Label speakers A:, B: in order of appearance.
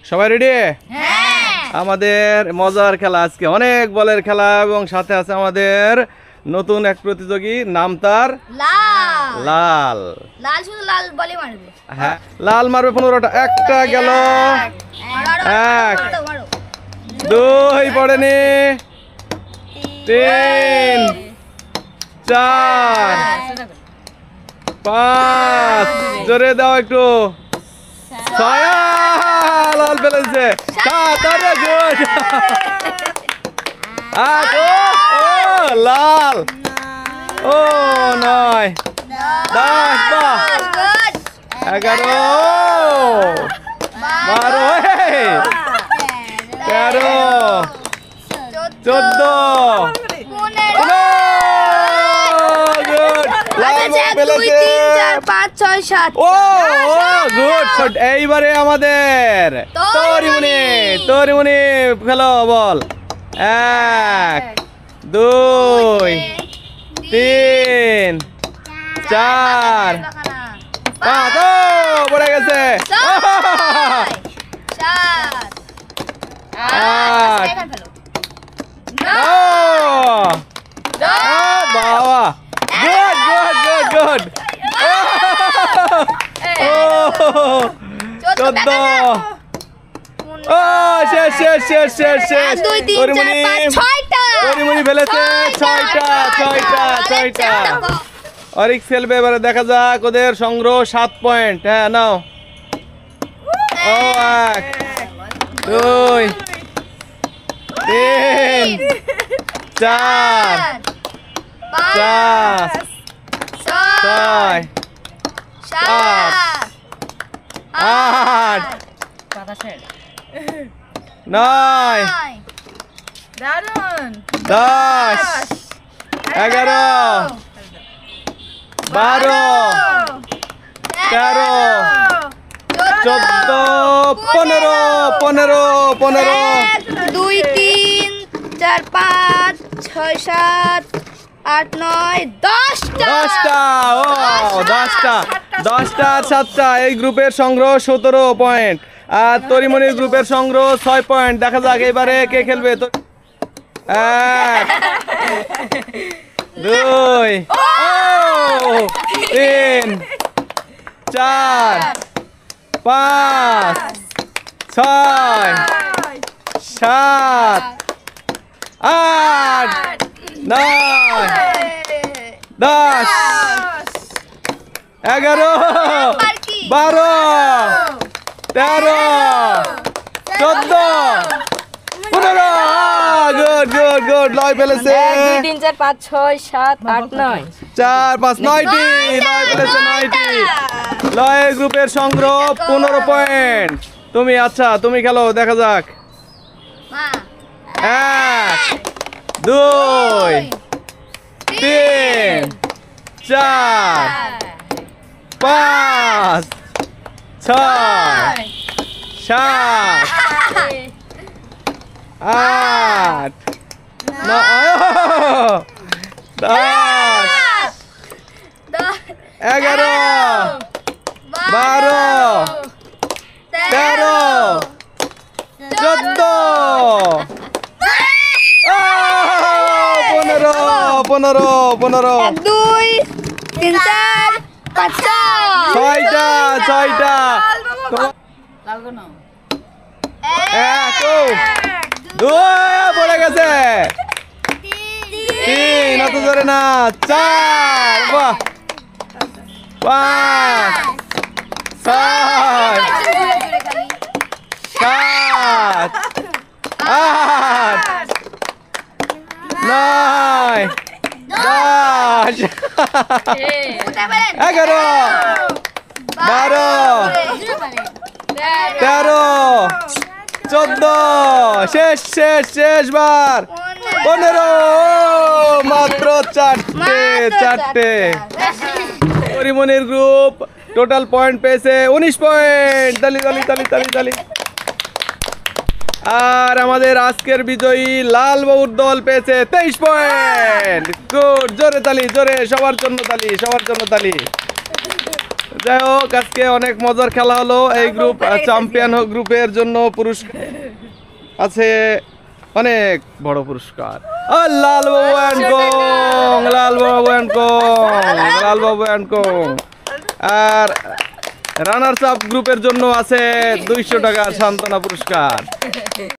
A: সবাই রেডি? আমাদের মজার খেলা আজকে অনেক বলের খেলা এবং সাথে আছে আমাদের নতুন এক প্রতিযোগী, নাম তার লাল।
B: লাল শুধু লাল বলে মারবে।
A: হ্যাঁ, লাল মারবে 15টা। একটা গেল, এক, দুই পড়েনি, 3, 4, 5, জোরে দাও একটু, 6, লাল ফেলেছে, 7, আরে গুড, 8, লাল, 9, 10, 11, 12, 13, 14, 15, গুড, লাল ফেলেছে।
B: 5 6 7
A: ও গুড। এইবারে আমাদের তরিমুনি খেলো, বল। 1 2 3 4 5, ও পড়ে গেছে। 8 বাবা, গুড গুড গুড গুড। 14, ও শেষ শেষ শেষ শেষ শেষ। তরিমুনি ফেলেছে 6টা। অরিক ফেলবে, এবারে দেখা যাক ওদের সংগ্রহ 7 পয়েন্ট। হ্যাঁ নাও। ও 1 2 3 4 5 6 7 8 9 10 11 12 13 14 15
B: 2 3 4 5 6 7 8 9 10টা।
A: ও 10টা 7টা। এই গ্রুপের সংগ্রহ 17 পয়েন্ট আর তরিমনির গ্রুপের সংগ্রহ 6 পয়েন্ট। দেখা যাক এবারে কে খেলবে। 1 2 3 4 5 6 7 8 9 10 11 12 13 14 15। গুড গুড গুড, লয় ফেলেছে।
B: 2 3 4 5 6 7 8 9
A: 4 5 9টি, লয় ফেলেছে 9টি। লয়ের গ্রুপের সংগ্রহ 15 পয়েন্ট। তুমি আচ্ছা তুমি খেলো, দেখা যাক। 1 2 3 4 5 6 7 8 9 10 11 12 13 14 15
B: 2 3 4 5
A: 6টা। পড়ে গেছে। 3, অত জোরে না। 4, বাহ, 5 6 7 8 9 10 11 12 13 14, শেষ বার 15। মাত্র 4টে। তরিমনির গ্রুপ টোটাল পয়েন্ট পেয়েছে 19 পয়েন্ট। তালি। আর আমাদের আজকের বিজয়ী লাল বাবুর দল পেয়েছে 23 পয়েন্ট। গুড, জোরে তালি, জোরে, সবার জন্য তালি। যাই হোক, আজকে অনেক মজার খেলা হলো। এই গ্রুপ চ্যাম্পিয়ন গ্রুপের জন্য পুরস্কার আছে, অনেক বড় পুরস্কার। লাল Babu and co, Lal Babu and co, Lal Babu and co. আর রানার্স আপ গ্রুপের জন্য আছে 200 টাকার সান্ত্বনা পুরস্কার।